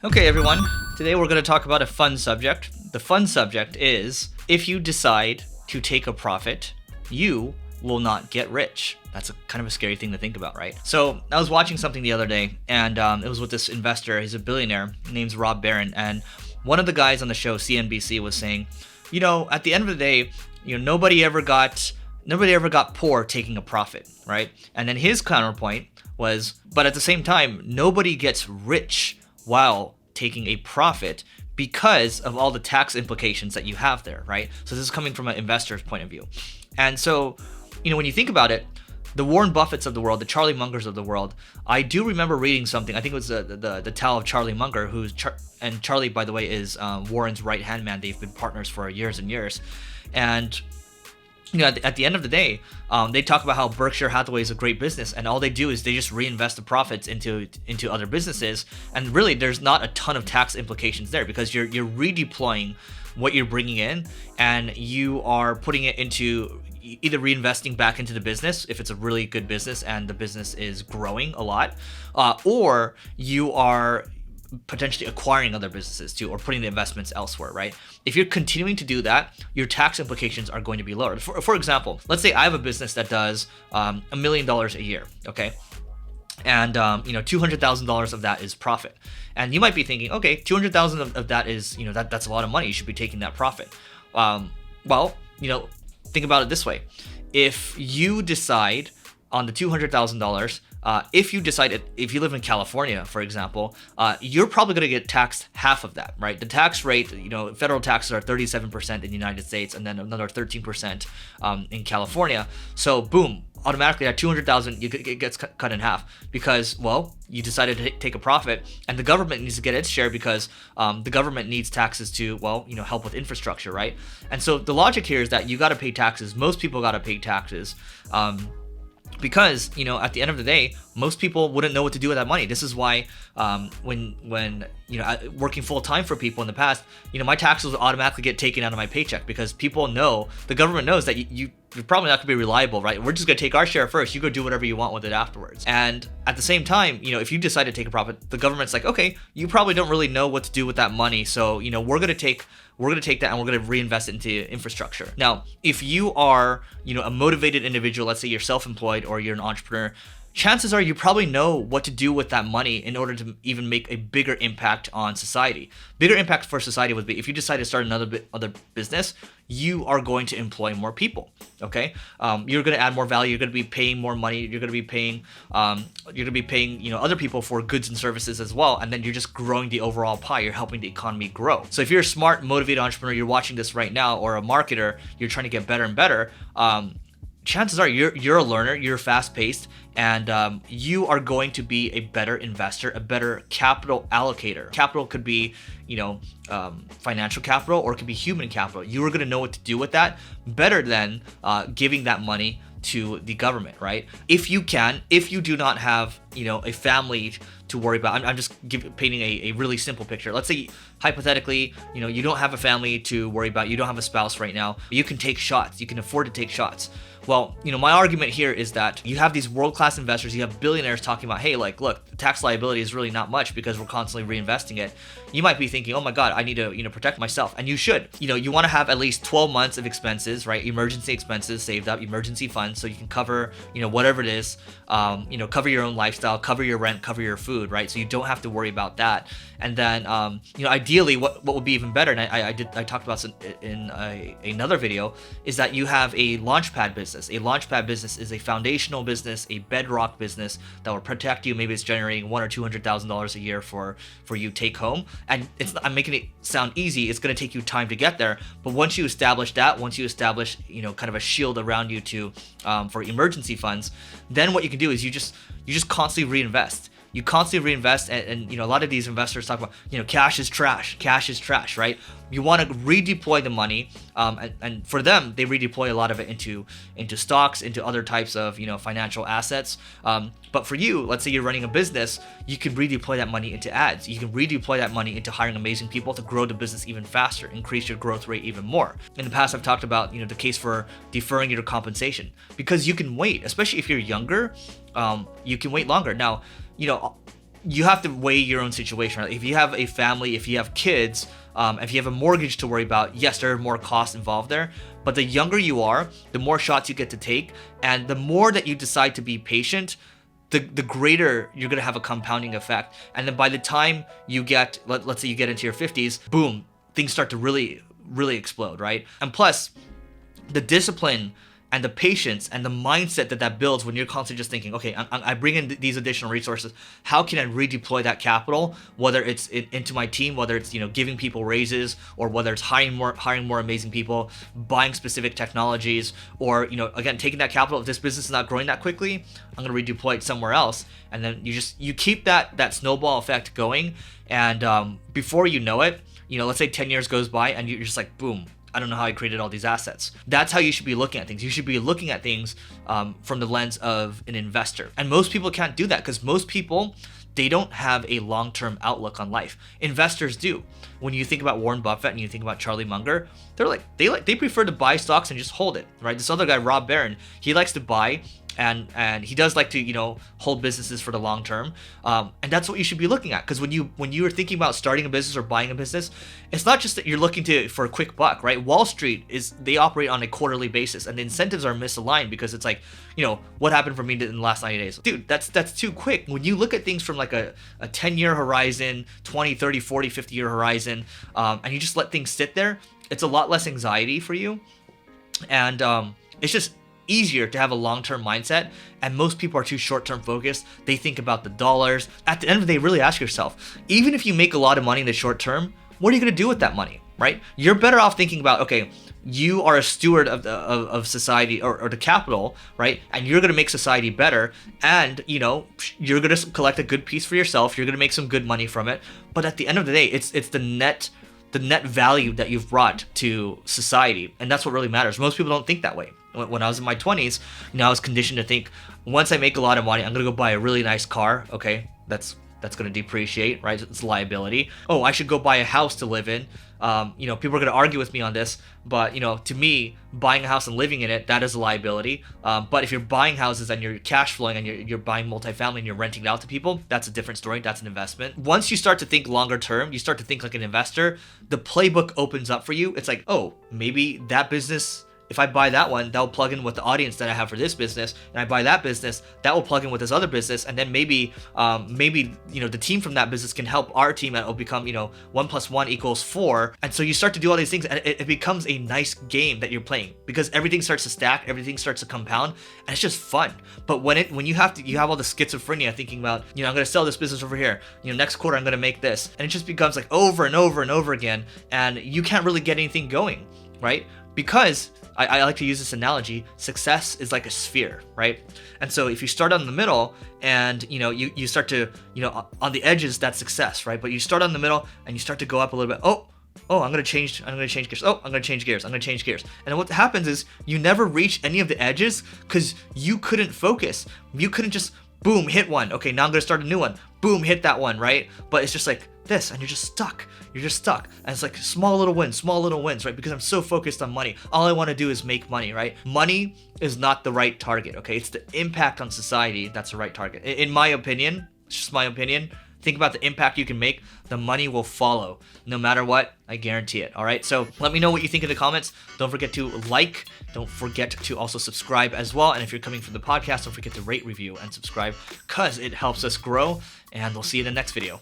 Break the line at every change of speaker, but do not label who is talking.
Okay, everyone. Today we're going to talk about a fun subject. The fun subject is if you decide to take a profit, you will not get rich. That's kind of a scary thing to think about, right? So I was watching something the other day, and it was with this investor. He's a billionaire. His name's Rob Barron, and one of the guys on the show, CNBC, was saying, at the end of the day, nobody ever got poor taking a profit, right? And then his counterpoint was, but at the same time, nobody gets rich while taking a profit because of all the tax implications that you have there, right? So this is coming from an investor's point of view. And so, when you think about it, the Warren Buffetts of the world, the Charlie Mungers of the world, I do remember reading something. I think it was the tale of Charlie Munger, and Charlie, by the way, is Warren's right-hand man. They've been partners for years and years. And at the end of the day, they talk about how Berkshire Hathaway is a great business, and all they do is they just reinvest the profits into other businesses, and really there's not a ton of tax implications there because you're redeploying what you're bringing in, and you are putting it into either reinvesting back into the business if it's a really good business and the business is growing a lot, or you are potentially acquiring other businesses too, or putting the investments elsewhere, right? If you're continuing to do that, your tax implications are going to be lower. For example, let's say I have a business that does $1 million a year, okay? And $200,000 of that is profit. And you might be thinking, okay, 200,000 of that is, that's a lot of money. You should be taking that profit. Think about it this way. If you decide on the $200,000, if you live in California, for example, you're probably going to get taxed half of that, right? The tax rate, federal taxes are 37% in the United States and then another 13% in California. So boom, automatically that 200,000 it gets cut in half because, you decided to take a profit, and the government needs to get its share because the government needs taxes to, help with infrastructure, right? And so the logic here is that you got to pay taxes. Most people got to pay taxes. Because at the end of the day, most people wouldn't know what to do with that money. This is why when working full time for people in the past, my taxes would automatically get taken out of my paycheck because the government knows that you're probably not going to be reliable, right? We're just going to take our share first. You go do whatever you want with it afterwards. And at the same time, if you decide to take a profit, the government's like, okay, you probably don't really know what to do with that money, so we're going to take that and we're going to reinvest it into infrastructure. Now, if you are, a motivated individual, let's say you're self-employed or you're an entrepreneur, chances are you probably know what to do with that money in order to even make a bigger impact on society. Bigger impact for society would be if you decide to start other business, you are going to employ more people. Okay, you're going to add more value. You're going to be paying more money. You're going to be paying other people for goods and services as well. And then you're just growing the overall pie. You're helping the economy grow. So if you're a smart, motivated entrepreneur, you're watching this right now, or a marketer, you're trying to get better and better. Chances are you're a learner, you're fast-paced, and you are going to be a better investor, a better capital allocator. Capital could be, financial capital, or it could be human capital. You are going to know what to do with that better than giving that money to the government, right? If you do not have, a family to worry about, I'm just painting a really simple picture. Let's say, hypothetically, you don't have a family to worry about, you don't have a spouse right now, you can take shots, you can afford to take shots. Well, my argument here is that you have these world-class investors, you have billionaires talking about, hey, look, the tax liability is really not much because we're constantly reinvesting it. You might be thinking, oh my God, I need to, protect myself. And you should. You want to have at least 12 months of expenses, right? Emergency expenses saved up, emergency funds, so you can cover, whatever it is, cover your own lifestyle, cover your rent, cover your food, right? So you don't have to worry about that. And then, ideally, what would be even better, and I talked about in another video, is that you have a Launchpad business. A Launchpad business is a foundational business, a bedrock business that will protect you. Maybe it's generating $100,000 or $200,000 a year for you take home. And I'm making it sound easy. It's going to take you time to get there. But once you establish that, kind of a shield around you for emergency funds, then what you can do is you just constantly reinvest. You constantly reinvest, and a lot of these investors talk about, cash is trash, right? You want to redeploy the money, and for them, they redeploy a lot of it into stocks, into other types of, financial assets. But for you, let's say you're running a business, you can redeploy that money into ads. You can redeploy that money into hiring amazing people to grow the business even faster, increase your growth rate even more. In the past, I've talked about, the case for deferring your compensation, because you can wait, especially if you're younger, you can wait longer. Now, you have to weigh your own situation, right? If you have a family, if you have kids, if you have a mortgage to worry about, yes, there are more costs involved there. But the younger you are, the more shots you get to take, and the more that you decide to be patient, the greater you're gonna have a compounding effect. And then by the time you get, let's say you get into your 50s, boom, things start to really, really explode, right? And plus, the discipline and the patience and the mindset that builds when you're constantly just thinking, okay, I bring in these additional resources. How can I redeploy that capital? Whether it's into my team, whether it's giving people raises, or whether it's hiring more amazing people, buying specific technologies, or again taking that capital. If this business is not growing that quickly, I'm gonna redeploy it somewhere else. And then you keep that snowball effect going. And before you know it, let's say 10 years goes by and you're just like, boom, I don't know how I created all these assets. That's how you should be looking at things. You should be looking at things from the lens of an investor. And most people can't do that because most people, they don't have a long-term outlook on life. Investors do. When you think about Warren Buffett and you think about Charlie Munger, they prefer to buy stocks and just hold it, right? This other guy, Rob Barron, he likes to buy and he does like to hold businesses for the long term, and that's what you should be looking at. Because when you are thinking about starting a business or buying a business, it's not just that you're looking for a quick buck, right? Wall Street they operate on a quarterly basis, and the incentives are misaligned because it's like, what happened for me in the last 90 days, dude, that's too quick. When you look at things from like a 10-year horizon, 20, 30, 40, 50-year horizon, and you just let things sit there, it's a lot less anxiety for you, and it's just easier to have a long-term mindset. And most people are too short-term focused. They think about the dollars. At the end of the day, really ask yourself, even if you make a lot of money in the short term, what are you going to do with that money, right? You're better off thinking about, okay, you are a steward of society or the capital, right? And you're going to make society better, and you're going to collect a good piece for yourself. You're going to make some good money from it. But at the end of the day, it's the net value that you've brought to society, and that's what really matters. Most people don't think that way. When I was in my 20s, I was conditioned to think, once I make a lot of money, I'm gonna go buy a really nice car. Okay, that's gonna depreciate, right? It's a liability. Oh, I should go buy a house to live in. People are gonna argue with me on this, but to me, buying a house and living in it, that is a liability. But if you're buying houses and you're cash flowing and you're buying multifamily and you're renting it out to people, that's a different story. That's an investment. Once you start to think longer term, you start to think like an investor, the playbook opens up for you. It's like, oh, maybe that business, if I buy that one, that will plug in with the audience that I have for this business, and I buy that business, that will plug in with this other business, and then maybe the team from that business can help our team, and it'll become 1 + 1 = 4. And so you start to do all these things, and it becomes a nice game that you're playing because everything starts to stack, everything starts to compound, and it's just fun. But when you have all the schizophrenia thinking about, I'm going to sell this business over here, next quarter I'm going to make this, and it just becomes like over and over and over again, and you can't really get anything going, right? Because I like to use this analogy, success is like a sphere, right? And so if you start on the middle and you start to, on the edges, that's success, right? But you start on the middle and you start to go up a little bit. Oh, I'm gonna change gears. Oh, I'm gonna change gears. And then what happens is you never reach any of the edges because you couldn't focus. You couldn't just boom, hit one. Okay, now I'm gonna start a new one. Boom, hit that one, right? But it's just like this, and you're just stuck. And it's like small little wins, right? Because I'm so focused on money. All I want to do is make money, right? Money is not the right target, okay? It's the impact on society that's the right target. In my opinion, it's just my opinion. Think about the impact you can make. The money will follow no matter what. I guarantee it. All right. So let me know what you think in the comments. Don't forget to like. Don't forget to also subscribe as well. And if you're coming from the podcast, don't forget to rate, review, and subscribe because it helps us grow. And we'll see you in the next video.